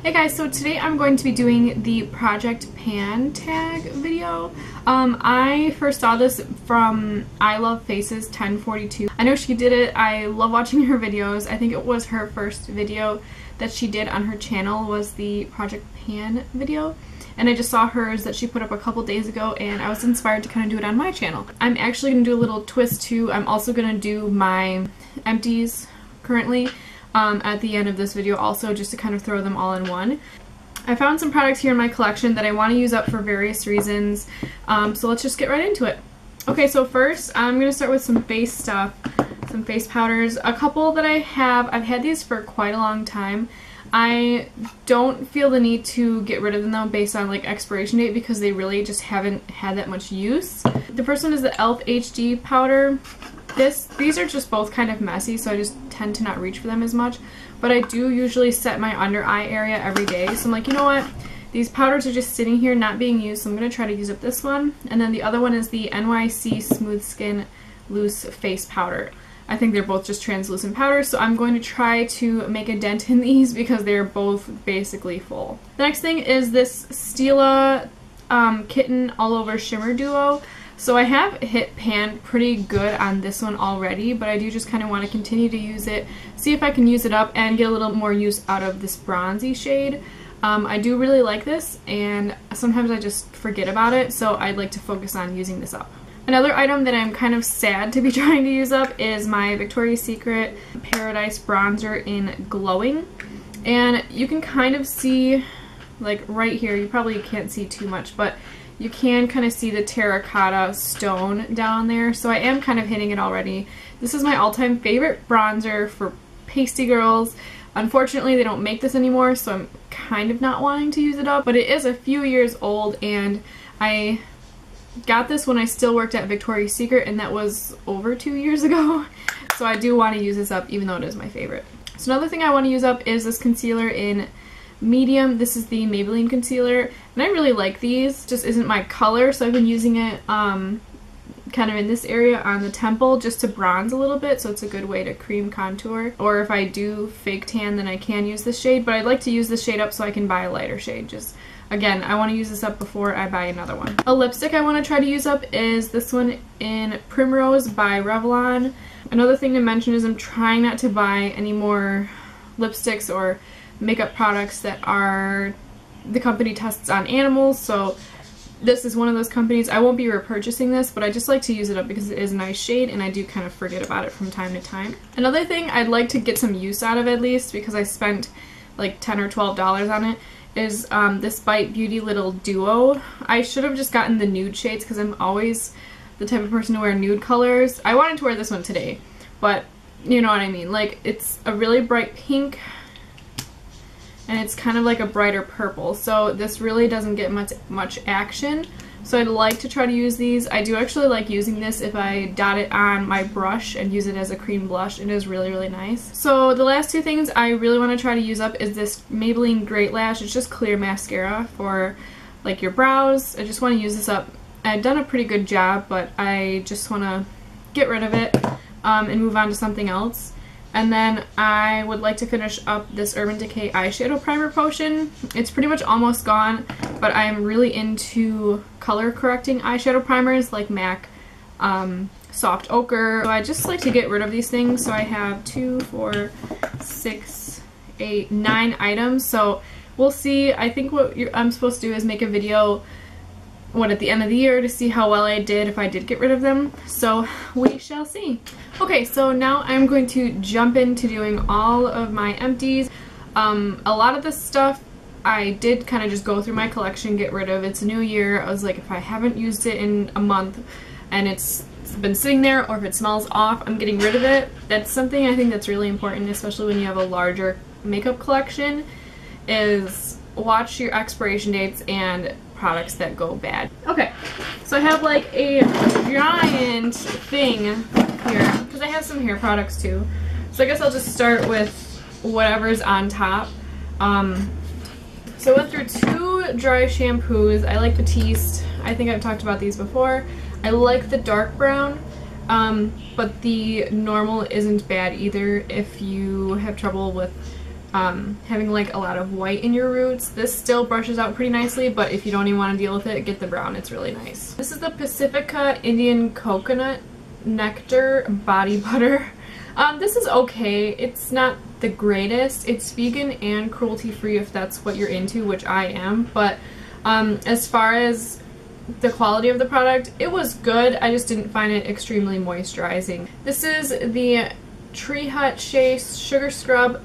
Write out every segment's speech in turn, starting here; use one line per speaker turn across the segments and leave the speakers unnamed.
Hey guys, so today I'm going to be doing the Project Pan tag video. I first saw this from I Love Faces 1042. I know she did it. I love watching her videos. I think it was her first video that she did on her channel was the Project Pan video. And I just saw hers that she put up a couple days ago and I was inspired to kind of do it on my channel. I'm actually going to do a little twist too. I'm also going to do my empties currently at the end of this video also, just to kind of throw them all in one. I found some products here in my collection that I want to use up for various reasons, so let's just get right into it. Okay, so first I'm going to start with some face stuff, some face powders. A couple that I've had these for quite a long time. I don't feel the need to get rid of them though based on like expiration date because they really just haven't had that much use. The first one is the e.l.f. HD powder. These are just both kind of messy, so I just tend to not reach for them as much. But I do usually set my under eye area every day, so I'm like, you know what? These powders are just sitting here not being used, so I'm going to try to use up this one. And then the other one is the NYC Smooth Skin Loose Face Powder. I think they're both just translucent powders, so I'm going to try to make a dent in these because they're both basically full. The next thing is this Stila Kitten All Over Shimmer Duo. So I have hit pan pretty good on this one already, but I do just kind of want to continue to use it, see if I can use it up and get a little more use out of this bronzy shade. I do really like this, and sometimes I just forget about it, so I'd like to focus on using this up. Another item that I'm kind of sad to be trying to use up is my Victoria's Secret Paradise Bronzer in Glowing. And you can kind of see, like right here, you probably can't see too much, but you can kind of see the terracotta stone down there, so I am kind of hitting it already. This is my all-time favorite bronzer for pasty girls. Unfortunately, they don't make this anymore, so I'm kind of not wanting to use it up, but it is a few years old, and I got this when I still worked at Victoria's Secret, and that was over 2 years ago, so I do want to use this up even though it is my favorite. So another thing I want to use up is this concealer in medium. This is the Maybelline concealer, and I really like these. Just isn't my color, so I've been using it kind of in this area on the temple just to bronze a little bit, so it's a good way to cream contour. Or if I do fake tan, then I can use this shade, but I'd like to use this shade up so I can buy a lighter shade. Just again, I want to use this up before I buy another one. A lipstick I want to try to use up is this one in Primrose by Revlon. Another thing to mention is I'm trying not to buy any more lipsticks or makeup products that are the company tests on animals, so this is one of those companies. I won't be repurchasing this, but I just like to use it up because it is a nice shade and I do kind of forget about it from time to time. Another thing I'd like to get some use out of at least, because I spent like $10 or $12 on it, is this Bite Beauty Little Duo. I should have just gotten the nude shades because I'm always the type of person to wear nude colors. I wanted to wear this one today, but you know what I mean. Like, it's a really bright pink and it's kind of like a brighter purple, so this really doesn't get much action, so I'd like to try to use these. I do actually like using this if I dot it on my brush and use it as a cream blush. It is really, really nice. So the last two things I really want to try to use up is this Maybelline Great Lash. It's just clear mascara for like your brows. I just want to use this up. I've done a pretty good job, but I just want to get rid of it and move on to something else. And then I would like to finish up this Urban Decay eyeshadow primer potion. It's pretty much almost gone, but I'm really into color correcting eyeshadow primers like MAC Soft Ochre. So I just like to get rid of these things. So I have 2, 4, 6, 8, 9 items. So we'll see. I think what I'm supposed to do is make a video at the end of the year to see how well I did if I did get rid of them, so we shall see. Okay, so now I'm going to jump into doing all of my empties. A lot of this stuff I did kind of just go through my collection, get rid of. It's a new year. I was like, if I haven't used it in a month and it's been sitting there, or if it smells off, I'm getting rid of it. That's something I think that's really important, especially when you have a larger makeup collection, is watch your expiration dates and products that go bad. Okay, so I have like a giant thing here because I have some hair products too, so I guess I'll just start with whatever's on top. So I went through 2 dry shampoos. I like Batiste. I think I've talked about these before. I like the dark brown, but the normal isn't bad either if you have trouble with having like a lot of white in your roots. This still brushes out pretty nicely, but if you don't even want to deal with it, get the brown. It's really nice. This is the Pacifica Indian Coconut Nectar Body Butter. This is okay. It's not the greatest. It's vegan and cruelty-free if that's what you're into, which I am, but as far as the quality of the product, it was good. I just didn't find it extremely moisturizing. This is the Tree Hut Shea Sugar Scrub,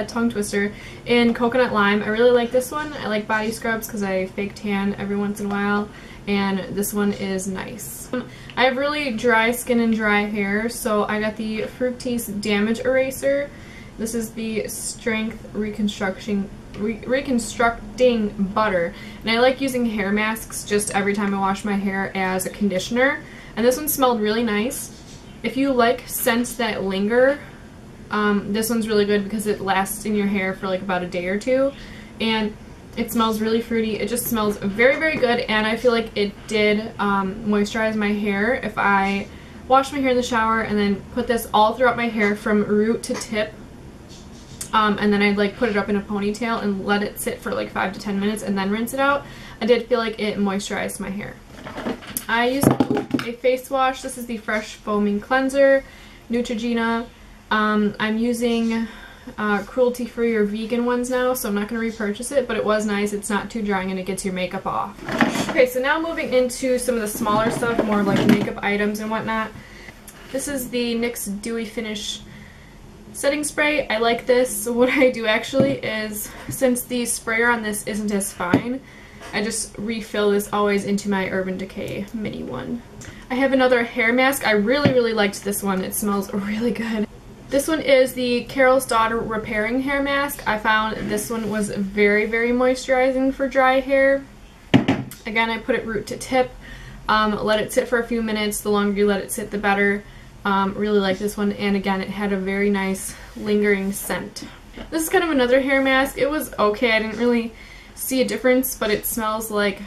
tongue twister, in Coconut Lime. I really like this one. I like body scrubs because I fake tan every once in a while, and this one is nice. I have really dry skin and dry hair, so I got the Fructis Damage Eraser. This is the Strength Reconstructing Butter, and I like using hair masks just every time I wash my hair as a conditioner, and this one smelled really nice. If you like scents that linger, this one's really good because it lasts in your hair for like about a day or two, and it smells really fruity. It just smells very, very good, and I feel like it did moisturize my hair. If I wash my hair in the shower and then put this all throughout my hair from root to tip, and then I'd like put it up in a ponytail and let it sit for like 5 to 10 minutes and then rinse it out, I did feel like it moisturized my hair. I used a face wash. This is the Fresh Foaming Cleanser, Neutrogena. I'm using cruelty-free or vegan ones now, so I'm not going to repurchase it, but it was nice. It's not too drying and it gets your makeup off. Okay, so now moving into some of the smaller stuff, more like makeup items and whatnot. This is the NYX Dewy Finish Setting Spray. I like this. So what I do actually is, since the sprayer on this isn't as fine, I just refill this always into my Urban Decay mini one. I have another hair mask. I really, really liked this one. It smells really good. This one is the Carol's Daughter Repairing Hair Mask. I found this one was very, very moisturizing for dry hair. Again, I put it root to tip. Let it sit for a few minutes. The longer you let it sit, the better. Really like this one, and again, it had a very nice lingering scent. This is kind of another hair mask. It was okay. I didn't really see a difference, but it smells like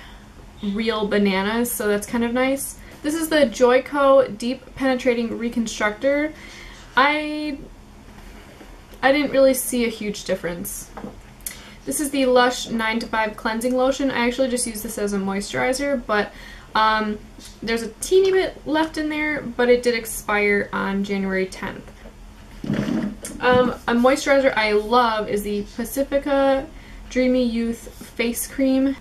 real bananas, so that's kind of nice. This is the Joico Deep Penetrating Reconstructor. I didn't really see a huge difference. This is the Lush 9 to 5 Cleansing Lotion. I actually just use this as a moisturizer, but there's a teeny bit left in there, but it did expire on January 10th. A moisturizer I love is the Pacifica Dreamy Youth Face Cream.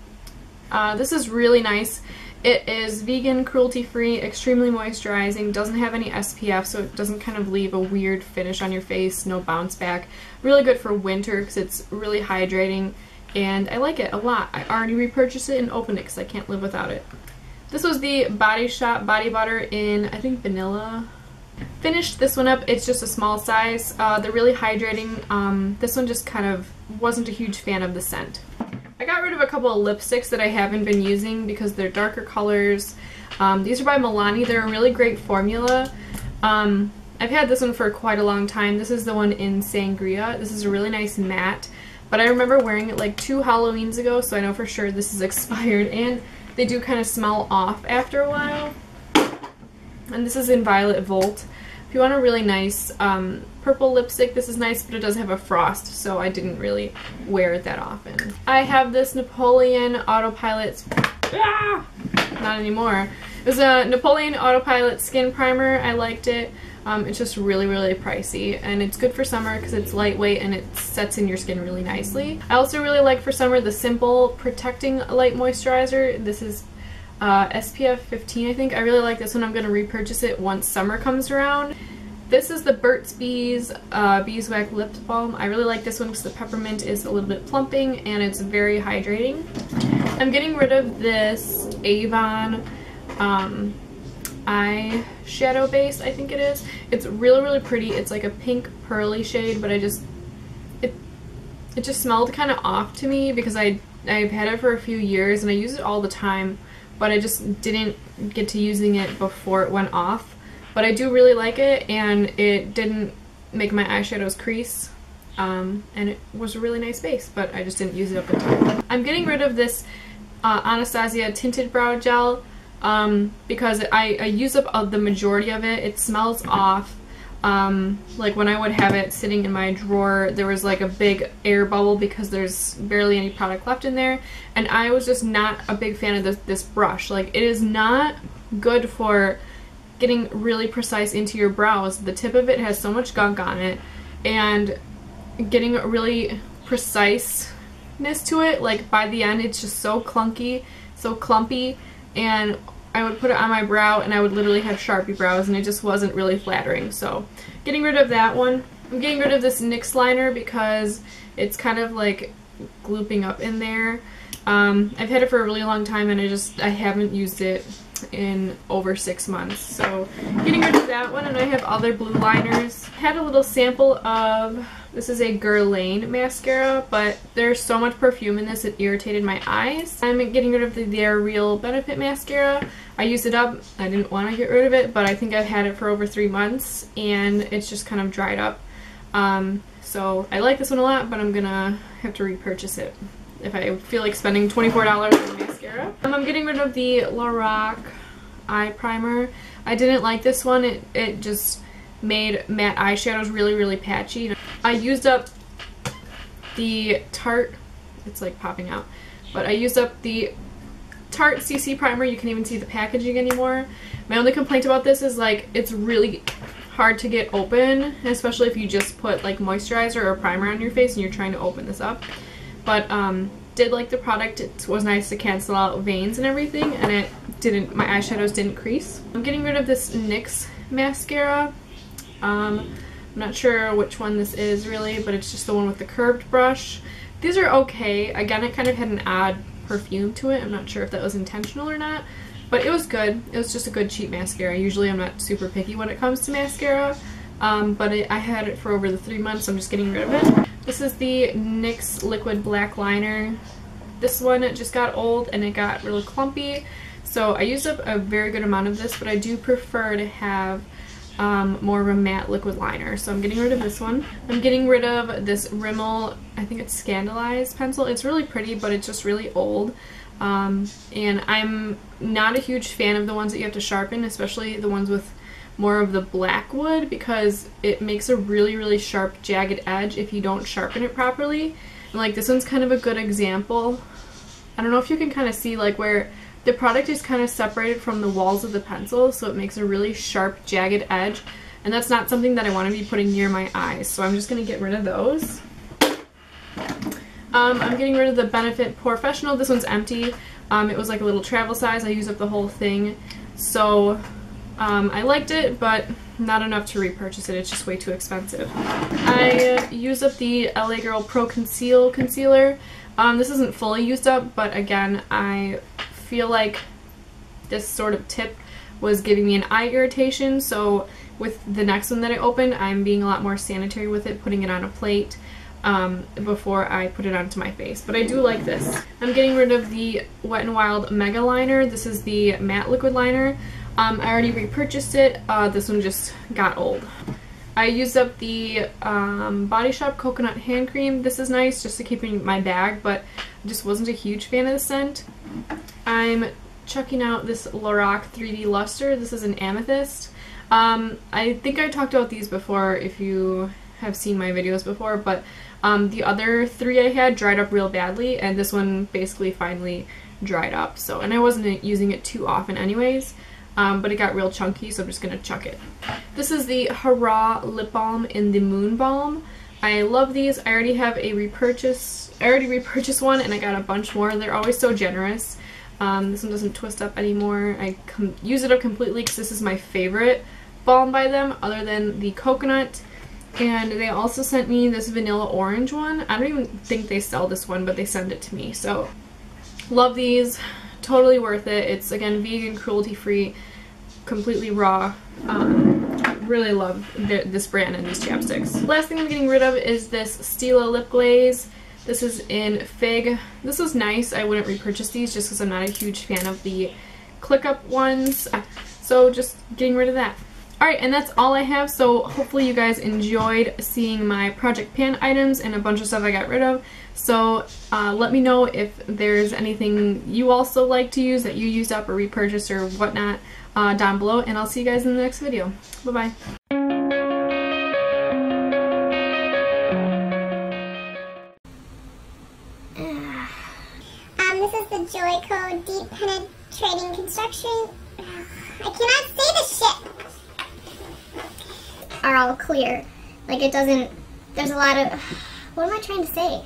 This is really nice. It is vegan, cruelty-free, extremely moisturizing, doesn't have any SPF, so it doesn't kind of leave a weird finish on your face, no bounce back. Really good for winter because it's really hydrating, and I like it a lot. I already repurchased it and opened it because I can't live without it. This was the Body Shop Body Butter in, I think, vanilla. Finished this one up. It's just a small size. They're really hydrating. This one just kind of wasn't a huge fan of the scent. I got rid of a couple of lipsticks that I haven't been using because they're darker colors. These are by Milani. They're a really great formula. I've had this one for quite a long time. This is the one in Sangria. This is a really nice matte, but I remember wearing it like 2 Halloweens ago, so I know for sure this is expired, and they do kind of smell off after a while. And this is in Violet Volt. If you want a really nice purple lipstick, this is nice, but it does have a frost, so I didn't really wear it that often. I have this Napoleon Autopilot, not anymore. It was a Napoleon Autopilot Skin Primer. I liked it. It's just really, really pricey, and it's good for summer because it's lightweight and it sets in your skin really nicely. I also really like for summer the Simple Protecting Light Moisturizer. This is SPF 15, I think. I really like this one. I'm going to repurchase it once summer comes around. This is the Burt's Bees Beeswax Lip Balm. I really like this one because the peppermint is a little bit plumping and it's very hydrating. I'm getting rid of this Avon eyeshadow base, I think it is. It's really, really pretty. It's like a pink pearly shade, but it just smelled kind of off to me because I've had it for a few years and I use it all the time, but I just didn't get to using it before it went off. But I do really like it, and it didn't make my eyeshadows crease, and it was a really nice base, but I just didn't use it up in time. I'm getting rid of this Anastasia Tinted Brow Gel because I use up the majority of it. It smells off. Like when I would have it sitting in my drawer, there was like a big air bubble because there's barely any product left in there, and I was just not a big fan of this brush. Like, it is not good for getting really precise into your brows. The tip of it has so much gunk on it, and getting really preciseness to it, like by the end it's just so clunky, so clumpy, and I would put it on my brow and I would literally have Sharpie brows, and it just wasn't really flattering. So getting rid of that one. I'm getting rid of this NYX liner because it's kind of like glooping up in there. I've had it for a really long time and I haven't used it in over 6 months. So getting rid of that one, and I have other blue liners. Had a little sample of, this is a Guerlain mascara, but there's so much perfume in this it irritated my eyes. I'm getting rid of the Their Real Benefit mascara. I used it up. I didn't want to get rid of it, but I think I've had it for over 3 months and it's just kind of dried up. So I like this one a lot, but I'm gonna have to repurchase it if I feel like spending $24 on mascara. I'm getting rid of the Lorac eye primer. I didn't like this one. It just made matte eyeshadows really, really patchy. I used up the Tarte, it's like popping out, but I used up the Tarte CC primer. You can't even see the packaging anymore. My only complaint about this is like it's really hard to get open, especially if you just put like moisturizer or primer on your face and you're trying to open this up. But did like the product. It was nice to cancel out veins and everything, and my eyeshadows didn't crease. I'm getting rid of this NYX mascara. I'm not sure which one this is really, but it's just the one with the curved brush. These are okay. Again, it kind of had an odd perfume to it. I'm not sure if that was intentional or not, but it was good. It was just a good cheap mascara. Usually I'm not super picky when it comes to mascara, but I had it for over the 3 months, so I'm just getting rid of it. This is the NYX Liquid Black Liner. This one just got old and it got really clumpy, so I used up a very good amount of this, but I do prefer to have more of a matte liquid liner, so I'm getting rid of this one. I'm getting rid of this Rimmel, I think it's Scandalized pencil. It's really pretty, but it's just really old, and I'm not a huge fan of the ones that you have to sharpen, especially the ones with more of the black wood, because it makes a really, really sharp jagged edge if you don't sharpen it properly. And like this one's kind of a good example. I don't know if you can kind of see like where the product is kind of separated from the walls of the pencil, so it makes a really sharp jagged edge, and that's not something that I want to be putting near my eyes, so I'm just going to get rid of those. I'm getting rid of the Benefit Professional. This one's empty. It was like a little travel size. I used up the whole thing, so I liked it, but not enough to repurchase it. It's just way too expensive. I used up the LA Girl Pro Conceal Concealer. This isn't fully used up, but again, I feel like this sort of tip was giving me an eye irritation, so with the next one that I opened, I'm being a lot more sanitary with it, putting it on a plate before I put it onto my face. But I do like this. I'm getting rid of the Wet n Wild Mega Liner. This is the matte liquid liner. I already repurchased it. This one just got old. I used up the Body Shop Coconut Hand Cream. This is nice just to keep in my bag, but I just wasn't a huge fan of the scent. I'm checking out this Lorac 3D Luster. This is an amethyst. I think I talked about these before if you have seen my videos before, but the other three I had dried up real badly, and this one basically finally dried up. So, and I wasn't using it too often anyways. But it got real chunky, so I'm just going to chuck it. This is the Hurrah Lip Balm in the Moon Balm. I love these. I already have a repurchase. I already repurchased one, and I got a bunch more. They're always so generous. This one doesn't twist up anymore. I use it up completely because this is my favorite balm by them, other than the coconut. And they also sent me this vanilla orange one. I don't even think they sell this one, but they send it to me. So, love these. Totally worth it. It's, again, vegan, cruelty-free, completely raw. Really love this brand and these chapsticks. Last thing I'm getting rid of is this Stila Lip Glaze. This is in Fig. This is nice. I wouldn't repurchase these just because I'm not a huge fan of the click-up ones. So just getting rid of that. Alright, and that's all I have, so hopefully you guys enjoyed seeing my Project Pan items and a bunch of stuff I got rid of. So let me know if there's anything you also like to use that you used up or repurchased or whatnot down below, and I'll see you guys in the next video. Bye-bye.
this is the Joy Code Deep Penetrating Construction. I cannot say this shit. Are all clear. Like it doesn't, there's a lot of, what am I trying to say?